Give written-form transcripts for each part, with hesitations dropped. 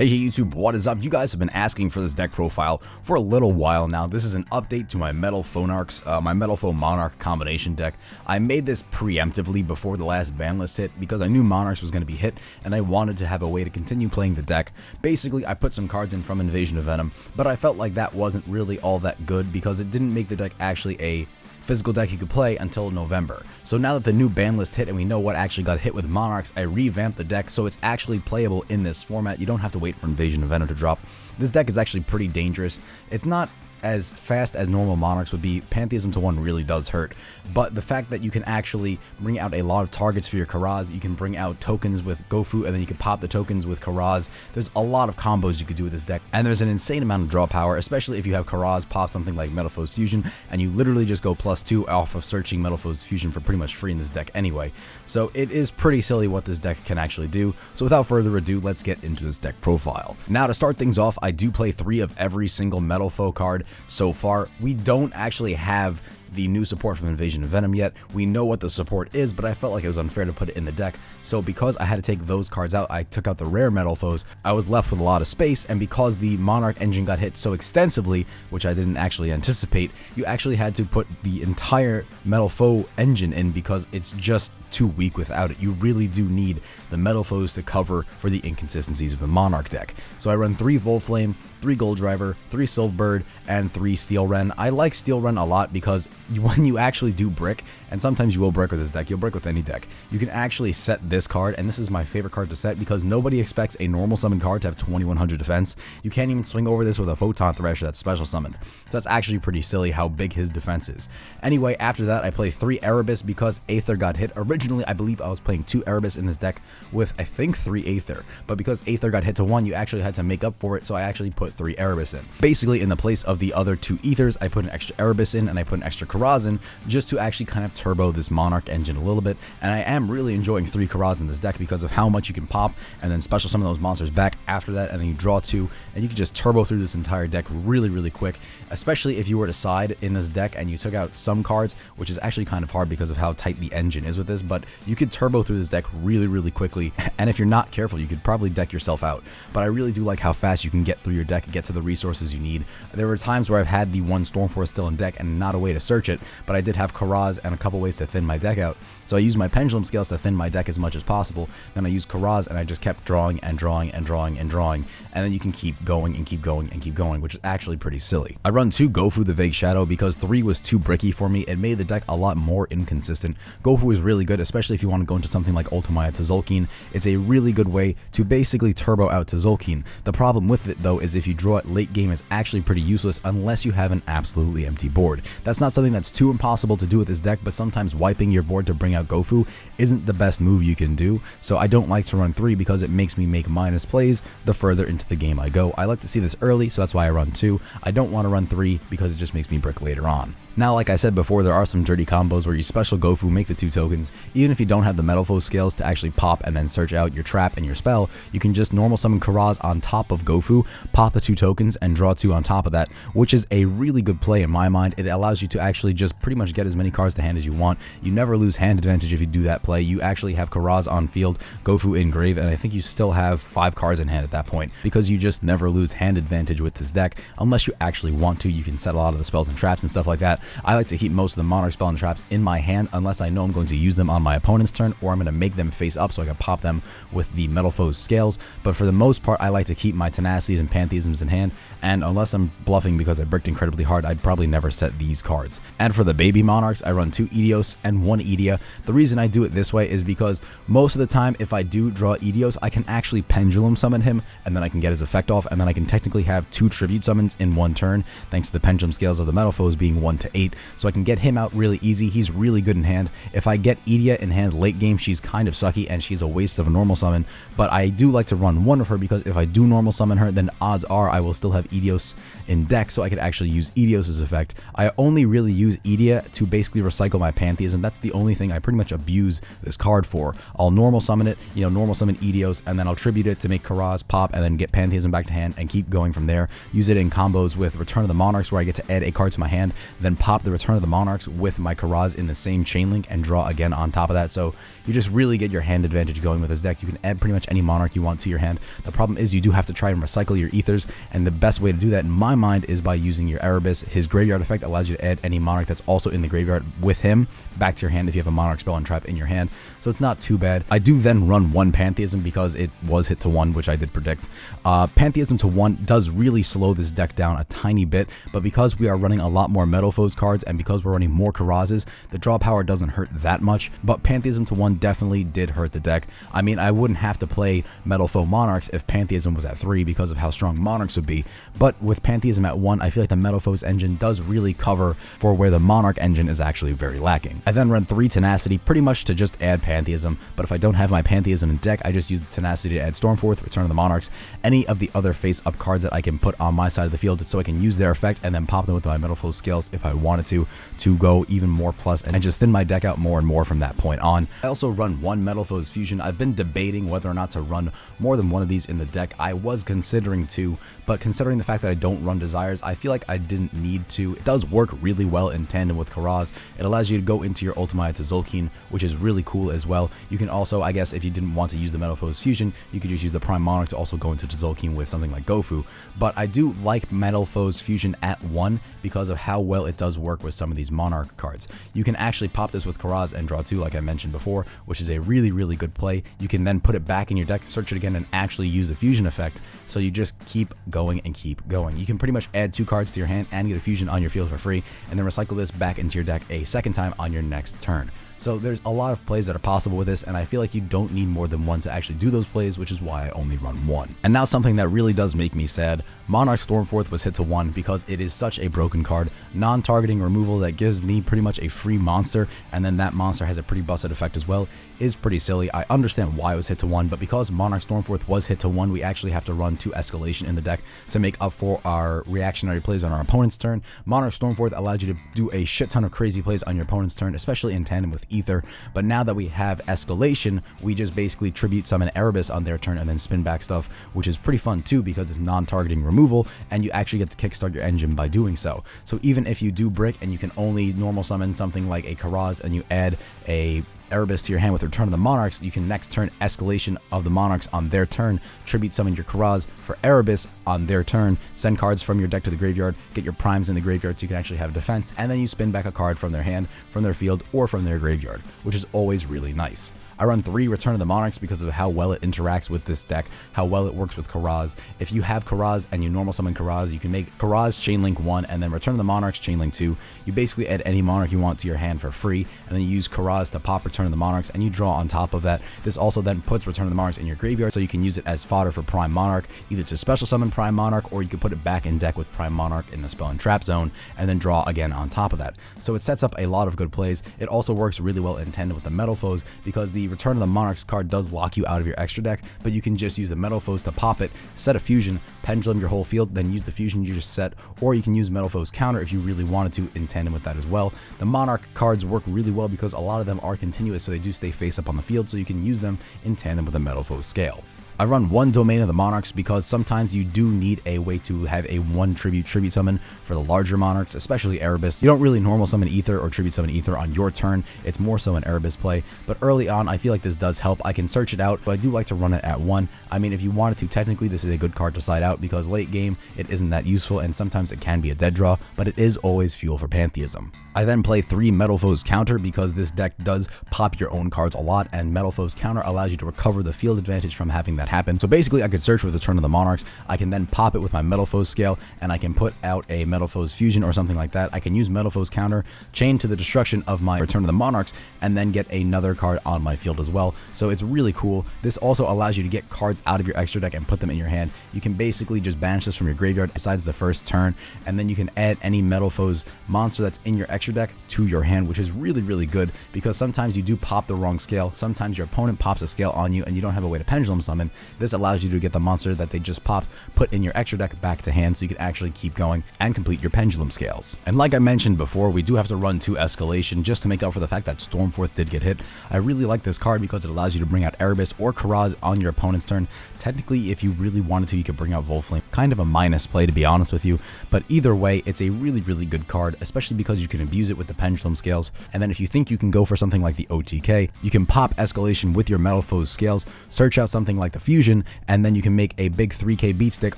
Hey YouTube, what is up? You guys have been asking for this deck profile for a little while now. This is an update to my Metalfoe Monarch combination deck. I made this preemptively before the last ban list hit because I knew Monarchs was going to be hit and I wanted to have a way to continue playing the deck. Basically, I put some cards in from Invasion of Venom, but I felt like that wasn't really all that good because it didn't make the deck actually a physical deck you could play until November. So now that the new ban list hit and we know what actually got hit with Monarchs, I revamped the deck so it's actually playable in this format. You don't have to wait for Invasion of Venom to drop. This deck is actually pretty dangerous. It's not as fast as normal Monarchs would be. Pantheism to 1 really does hurt, but the fact that you can actually bring out a lot of targets for your Karaz, you can bring out tokens with Gofu, and then you can pop the tokens with Karaz. There's a lot of combos you could do with this deck, and there's an insane amount of draw power, especially if you have Karaz pop something like Metalfoe's Fusion, and you literally just go +2 off of searching Metalfoe's Fusion for pretty much free in this deck anyway. So it is pretty silly what this deck can actually do. So without further ado, let's get into this deck profile. Now to start things off, I do play 3 of every single Metalfoe card. So far, we don't actually have the new support from Invasion of Venom yet. We know what the support is, but I felt like it was unfair to put it in the deck. So because I had to take those cards out, I took out the rare Metalfoes. I was left with a lot of space, and because the Monarch engine got hit so extensively, which I didn't actually anticipate, you actually had to put the entire Metalfoe engine in because it's just too weak without it. You really do need the Metalfoes to cover for the inconsistencies of the Monarch deck. So I run 3 Volflame, 3 Gold Driver, 3 Silverbird, and 3 Steel Wren. I like Steel Wren a lot because when you actually do brick, and sometimes you will brick with this deck, you'll brick with any deck, you can actually set this card, and this is my favorite card to set because nobody expects a normal summon card to have 2100 defense. You can't even swing over this with a Photon Thresher that's special summoned. So that's actually pretty silly how big his defense is. Anyway, after that, I play 3 Erebus because Aether got hit. Originally, I believe I was playing 2 Erebus in this deck with, I think, 3 Aether, but because Aether got hit to 1, you actually had to make up for it, so I actually put 3 Erebus in. Basically, in the place of the other 2 Ethers, I put an extra Erebus in, and I put an extra Karaz in, just to actually kind of turbo this Monarch engine a little bit, and I am really enjoying 3 Karaz in this deck because of how much you can pop, and then special summon those monsters back after that, and then you draw 2, and you can just turbo through this entire deck really quick, especially if you were to side in this deck and you took out some cards, which is actually kind of hard because of how tight the engine is with this, but you could turbo through this deck really quickly, and if you're not careful, you could probably deck yourself out. But I really do like how fast you can get through your deck and get to the resources you need. There were times where I've had the 1 Stormforce still in deck and not a way to search it, but I did have Karaz and a couple ways to thin my deck out. So I used my Pendulum Scales to thin my deck as much as possible, then I used Karaz and I just kept drawing, and then you can keep going and keep going, which is actually pretty silly. I run 2 Gofu the Vague Shadow because 3 was too bricky for me. It made the deck a lot more inconsistent. Gofu is really good, especially if you want to go into something like Ultimaya Tzolk'in. It's a really good way to basically turbo out Tzolk'in. The problem with it though is if you draw it late game, it's actually pretty useless unless you have an absolutely empty board. That's not something that's too impossible to do with this deck, but sometimes wiping your board to bring out Gofu isn't the best move you can do. So I don't like to run 3 because it makes me make minus plays the further into the game I go. I like to see this early, so that's why I run 2. I don't want to run 3 because it just makes me brick later on. Now, like I said before, there are some dirty combos where you special Gofu, make the 2 tokens. Even if you don't have the Metalfoe scales to actually pop and then search out your trap and your spell, you can just normal summon Karaz on top of Gofu, pop the 2 tokens, and draw 2 on top of that, which is a really good play in my mind. It allows you to actually just pretty much get as many cards to hand as you want. You never lose hand advantage if you do that play. You actually have Karaz on field, Gofu in grave, and I think you still have 5 cards in hand at that point because you just never lose hand advantage with this deck unless you actually want to. You can set a lot of the spells and traps and stuff like that. I like to keep most of the Monarch spell and traps in my hand unless I know I'm going to use them on my opponent's turn, or I'm going to make them face up so I can pop them with the Metalfoe scales. But for the most part, I like to keep my Tenacities and Pantheisms in hand, and unless I'm bluffing because I bricked incredibly hard, I'd probably never set these cards. And for the baby Monarchs, I run 2 Idios and 1 Edea. The reason I do it this way is because most of the time, if I do draw Idios, I can actually Pendulum summon him, and then I can get his effect off, and then I can technically have 2 Tribute summons in 1 turn, thanks to the Pendulum Scales of the Metalfoes being 1 to 8. So I can get him out really easy. He's really good in hand. If I get Edea in hand late game, she's kind of sucky and she's a waste of a normal summon, but I do like to run 1 of her because if I do normal summon her, then odds are I will still have Idios in deck, so I could actually use Idios' effect. I only really use Edea to basically recycle my Pantheism. That's the only thing I pretty much abuse this card for. I'll normal summon it, normal summon Idios, and then I'll tribute it to make Karaz pop and then get Pantheism back to hand and keep going from there. Use it in combos with Return of the Monarchs where I get to add a card to my hand, then pop the Return of the Monarchs with my Karaz in the same chain link and draw again on top of that. So you just really get your hand advantage going with this deck. You can add pretty much any Monarch you want to your hand. The problem is you do have to try and recycle your ethers, and the best way to do that in my mind is by using your Erebus. His graveyard effect allows you to add any Monarch that's also in the graveyard with him back to your hand if you have a Monarch spell and trap in your hand. So it's not too bad. I do then run one Pantheism because it was hit to 1, which I did predict. Pantheism to 1 does really slow this deck down a tiny bit, but because we are running a lot more Metalfoes cards and because we're running more Karazes, the draw power doesn't hurt that much, but Pantheism to 1 definitely did hurt the deck. I mean, I wouldn't have to play Metalfoe Monarchs if Pantheism was at 3 because of how strong Monarchs would be, but with Pantheism at 1, I feel like the Metalfoes engine does really cover for where the Monarch engine is actually very lacking. I then run 3 Tenacity pretty much to just add Pantheism, but if I don't have my Pantheism in deck, I just use the Tenacity to add Stormforth, Return of the Monarchs, any of the other face-up cards that I can put on my side of the field so I can use their effect and then pop them with my Metalfoe scales if I wanted to go even more plus and just thin my deck out more and more from that point on. I also run 1 Metalfoes Fusion. I've been debating whether or not to run more than one of these in the deck. I was considering 2, but considering the fact that I don't run Desires, I feel like I didn't need to. It does work really well in tandem with Karaz. It allows you to go into your Ultimate to Zulkeen, which is really cool as well. You can also, I guess, if you didn't want to use the Metalfoes Fusion, you could just use the Prime Monarch to also go into Tzolk'in with something like Gofu. But I do like Metalfoes Fusion at 1 because of how well it does work with some of these Monarch cards. You can actually pop this with Karaz and draw 2 like I mentioned before, which is a really, really good play. You can then put it back in your deck, search it again, and actually use the Fusion effect. So you just keep going and keep going. You can pretty much add 2 cards to your hand and get a Fusion on your field for free, and then recycle this back into your deck a second time on your next turn. So there's a lot of plays that are possible with this, and I feel like you don't need more than 1 to actually do those plays, which is why I only run 1. And now something that really does make me sad. Monarch Stormforth was hit to 1 because it is such a broken card. Non-targeting removal that gives me pretty much a free monster, and then that monster has a pretty busted effect as well, is pretty silly. I understand why it was hit to 1, but because Monarch Stormforth was hit to 1, we actually have to run 2 Escalation in the deck to make up for our reactionary plays on our opponent's turn. Monarch Stormforth allowed you to do a shit ton of crazy plays on your opponent's turn, especially in tandem with Ether, but now that we have Escalation, we just basically tribute summon Erebus on their turn and then spin back stuff, which is pretty fun too because it's non-targeting removal and you actually get to kickstart your engine by doing so. So even if you do brick and you can only normal summon something like a Karaz and you add a Erebus to your hand with Return of the Monarchs, you can next turn Escalation of the Monarchs on their turn, tribute summon your Karaz for Erebus on their turn, send cards from your deck to the graveyard, get your primes in the graveyard so you can actually have defense, and then you spin back a card from their hand, from their field, or from their graveyard, which is always really nice. I run 3 Return of the Monarchs because of how well it interacts with this deck, how well it works with Karaz. If you have Karaz and you normal summon Karaz, you can make Karaz Chainlink 1 and then Return of the Monarchs Chainlink 2. You basically add any Monarch you want to your hand for free, and then you use Karaz to pop Return of the Monarchs, and you draw on top of that. This also then puts Return of the Monarchs in your graveyard, so you can use it as fodder for Prime Monarch, either to special summon Prime Monarch, or you could put it back in deck with Prime Monarch in the spell and trap zone, and then draw again on top of that. So it sets up a lot of good plays. It also works really well in tandem with the Metalfoes, because the Return of the Monarchs card does lock you out of your extra deck, but you can just use the Metalfoes to pop it, set a Fusion, pendulum your whole field, then use the Fusion you just set, or you can use Metalfoes counter if you really wanted to in tandem with that as well. The Monarch cards work really well because a lot of them are continuous, so they do stay face up on the field, so you can use them in tandem with the Metalfoes scale. I run 1 Domain of the Monarchs because sometimes you do need a way to have a 1 tribute summon for the larger Monarchs, especially Erebus. You don't really normal summon Ether or tribute summon Ether on your turn, it's more so an Erebus play, but early on I feel like this does help. I can search it out, but I do like to run it at 1. I mean, if you wanted to, technically this is a good card to side out because late game it isn't that useful and sometimes it can be a dead draw, but it is always fuel for Pantheism. I then play 3 Metalfoes Counter because this deck does pop your own cards a lot, and Metalfoes Counter allows you to recover the field advantage from having that happen. So basically I could search with Return of the Monarchs, I can then pop it with my Metalfoes scale, and I can put out a Metalfoes Fusion or something like that. I can use Metalfoes Counter, chain to the destruction of my Return of the Monarchs, and then get another card on my field as well. So it's really cool. This also allows you to get cards out of your extra deck and put them in your hand. You can basically just banish this from your graveyard besides the first turn, and then you can add any Metalfoes monster that's in your extra deck to your hand, which is really, really good because sometimes you do pop the wrong scale. Sometimes your opponent pops a scale on you and you don't have a way to pendulum summon, This allows you to get the monster that they just popped put in your extra deck back to hand so you can actually keep going and complete your pendulum scales. And like I mentioned before, we do have to run 2 escalation just to make up for the fact that Stormforth did get hit. I really like this card because it allows you to bring out Erebus or Karaz on your opponent's turn. Technically, if you really wanted to, you could bring out Volflame. Kind of a minus play, to be honest with you, but either way, it's a really good card, especially because you can abuse it with the pendulum scales. And then if you think you can go for something like the OTK, you can pop escalation with your Metalfoe's scales, search out something like the fusion, and then you can make a big 3k beat stick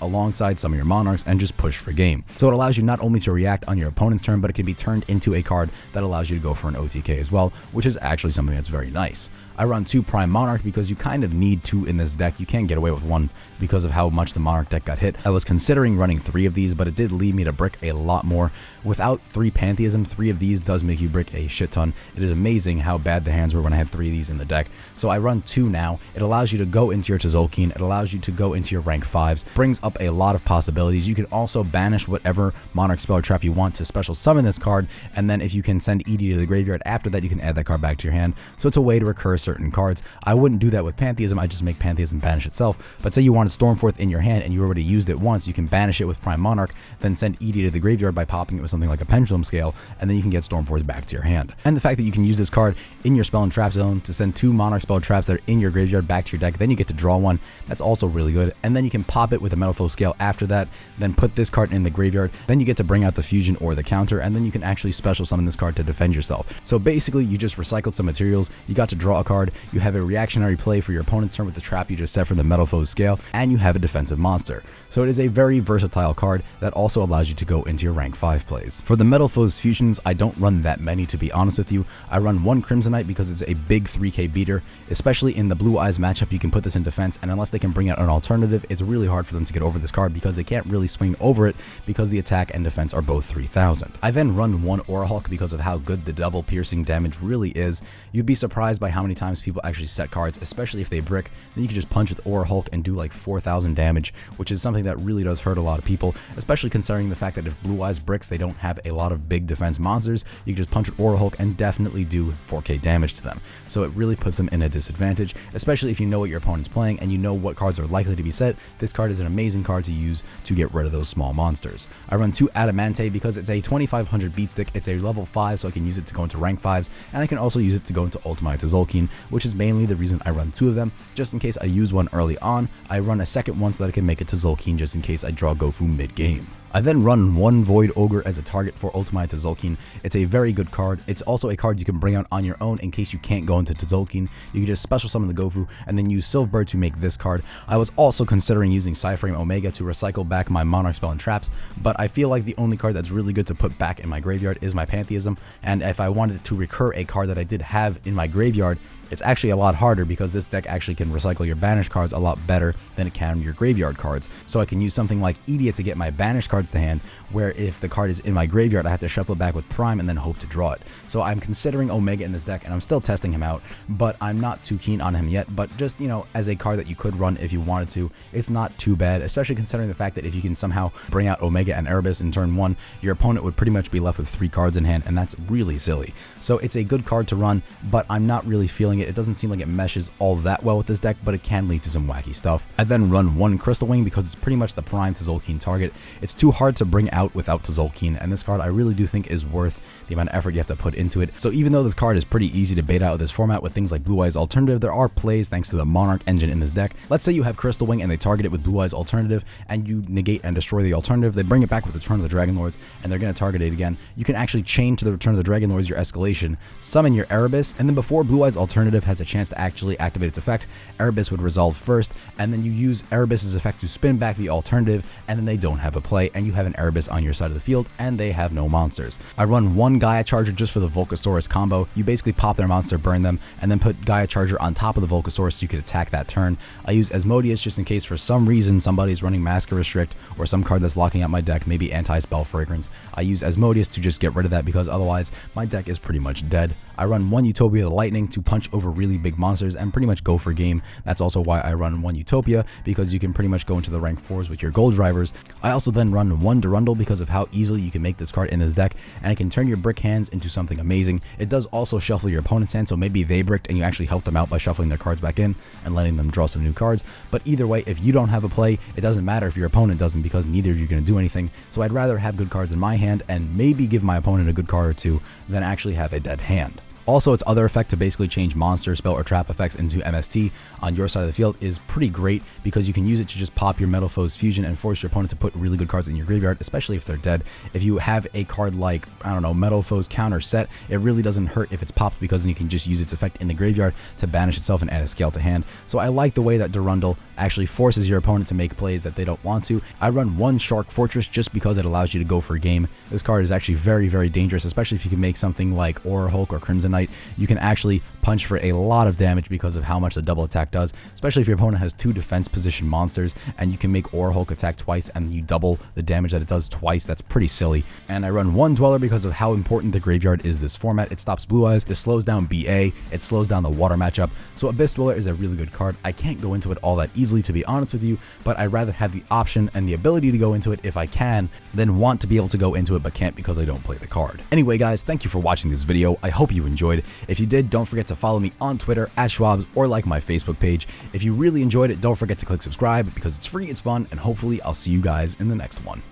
alongside some of your Monarchs and just push for game. So it allows you not only to react on your opponent's turn, but it can be turned into a card that allows you to go for an OTK as well, which is actually something that's very nice. I run 2 Prime Monarch because you kind of need 2 in this deck. You can't get away with 1 because of how much the Monarch deck got hit. I was considering running 3 of these, but it did lead me to brick a lot more. Without 3 Pantheism, 3 of these does make you brick a shit ton. It is amazing how bad the hands were when I had 3 of these in the deck. So I run 2 now. It allows you to go into your Tzolk'in. It allows you to go into your rank 5s. Brings up a lot of possibilities. You can also banish whatever Monarch spell or trap you want to special summon this card, and then if you can send Edie to the graveyard after that, you can add that card back to your hand. So it's a way to recur certain cards. I wouldn't do that with Pantheism. I just make Pantheism banish itself. But say you wanted Stormforth in your hand and you already used it once, you can banish it with Prime Monarch, then send Edie to the graveyard by popping it with something like a Pendulum Scale, and then you can get Stormforth back to your hand. And the fact that you can use this card in your spell and trap zone to send 2 Monarch spell traps that are in your graveyard back to your deck, then you get to draw 1. That's also really good. And then you can pop it with a Metalfoe Scale after that, then put this card in the graveyard, then you get to bring out the fusion or the counter, and then you can actually special summon this card to defend yourself. So basically, you just recycled some materials, you got to draw a card, you have a reactionary play for your opponent's turn with the trap you just set from the Metalfoe Scale, and you have a defensive monster. So it is a very versatile card that also allows you to go into your rank 5 plays. For the Metalfoe's fusions, I don't run that many, to be honest with you. I run 1 Crimsonite because it's a big 3k beater, especially in the Blue Eyes matchup. You can put this in defense, and unless they can bring out an alternative, it's really hard for them to get over this card because they can't really swing over it because the attack and defense are both 3000. I then run 1 Aurahulk because of how good the double piercing damage really is. You'd be surprised by how many times people actually set cards, especially if they brick. Then you can just punch with Aurahulk and do like 4000 damage, which is something that really does hurt a lot of people, especially considering the fact that if Blue Eyes bricks, they don't have a lot of big defense monsters. You can just punch with Aurahulk and definitely do 4k damage to them. So it really puts them in a disadvantage, especially if you know what your opponent's playing and you know what cards are likely to be set. This card is an amazing card to use to get rid of those small monsters. I run 2 Adamante because it's a 2500 beat stick. It's a level 5, so I can use it to go into rank 5s, and I can also use it to go into Ultimate Tzolk'in, which is mainly the reason I run 2 of them. Just in case I use one early on, I run a second one so that I can make it to Tzolk'in just in case I draw Gofu mid-game. I then run 1 Void Ogre as a target for Ultimate Tzolk'in. It's a very good card. It's also a card you can bring out on your own in case you can't go into Tzolk'in. You can just special summon the Gofu and then use Silverbird to make this card. I was also considering using Psyframe Omega to recycle back my Monarch spell and traps, but I feel like the only card that's really good to put back in my graveyard is my Pantheism, and if I wanted to recur a card that I did have in my graveyard, it's actually a lot harder because this deck actually can recycle your banished cards a lot better than it can your graveyard cards. So I can use something like Idiot to get my banished cards to hand, where if the card is in my graveyard, I have to shuffle it back with Prime and then hope to draw it. So I'm considering Omega in this deck, and I'm still testing him out, but I'm not too keen on him yet. But just, you know, as a card that you could run if you wanted to, it's not too bad, especially considering the fact that if you can somehow bring out Omega and Erebus in turn 1, your opponent would pretty much be left with 3 cards in hand, and that's really silly. So it's a good card to run, but I'm not really feeling it. It doesn't seem like it meshes all that well with this deck, but it can lead to some wacky stuff. I then run 1 Crystal Wing because it's pretty much the prime Tzolk'in target. It's too hard to bring out without Tzolk'in, and this card I really do think is worth the amount of effort you have to put into it. So even though this card is pretty easy to bait out with this format with things like Blue Eyes Alternative, there are plays thanks to the Monarch engine in this deck. Let's say you have Crystal Wing and they target it with Blue Eyes Alternative, and you negate and destroy the alternative. They bring it back with Return of the Dragon Lords, and they're going to target it again. You can actually chain to the Return of the Dragon Lords your escalation, summon your Erebus, and then before Blue Eyes Alternative has a chance to actually activate its effect, Erebus would resolve first, and then you use Erebus's effect to spin back the alternative, and then they don't have a play, and you have an Erebus on your side of the field, and they have no monsters. I run 1 Gaia Charger just for the Volcasaurus combo. You basically pop their monster, burn them, and then put Gaia Charger on top of the Volcasaurus so you could attack that turn. I use Asmodeus just in case for some reason somebody's running Masker Restrict or some card that's locking out my deck, maybe Anti-Spell Fragrance. I use Asmodeus to just get rid of that because otherwise my deck is pretty much dead. I run 1 Utopia the Lightning to punch over really big monsters and pretty much go for game. That's also why I run 1 Utopia, because you can pretty much go into the rank 4s with your gold drivers. I also then run 1 Durandal because of how easily you can make this card in this deck, and it can turn your brick hands into something amazing. It does also shuffle your opponent's hand, so maybe they bricked and you actually help them out by shuffling their cards back in and letting them draw some new cards. But either way, if you don't have a play, it doesn't matter if your opponent doesn't, because neither of you are going to do anything. So I'd rather have good cards in my hand and maybe give my opponent a good card or two than actually have a dead hand. Also, its other effect to basically change monster, spell, or trap effects into MST on your side of the field is pretty great, because you can use it to just pop your Metalfoe's fusion and force your opponent to put really good cards in your graveyard, especially if they're dead. If you have a card like, I don't know, Metalfoe's counter set, it really doesn't hurt if it's popped, because then you can just use its effect in the graveyard to banish itself and add a scale to hand. So I like the way that Durandal actually forces your opponent to make plays that they don't want to. I run 1 Shark Fortress just because it allows you to go for a game. This card is actually very, very dangerous, especially if you can make something like Aura Hulk or Crimson Knight. You can actually punch for a lot of damage because of how much the double attack does, especially if your opponent has 2 defense position monsters and you can make Aura Hulk attack twice and you double the damage that it does twice. That's pretty silly. And I run 1 Dweller because of how important the graveyard is this format. It stops Blue Eyes, it slows down BA, it slows down the water matchup. So Abyss Dweller is a really good card. I can't go into it all that easily, to be honest with you, but I'd rather have the option and the ability to go into it if I can than want to be able to go into it but can't because I don't play the card. Anyway guys, thank you for watching this video. I hope you enjoyed. If you did, don't forget to follow me on Twitter @Schwabs or like my Facebook page. If you really enjoyed it, don't forget to click subscribe because it's free, it's fun, and hopefully I'll see you guys in the next one.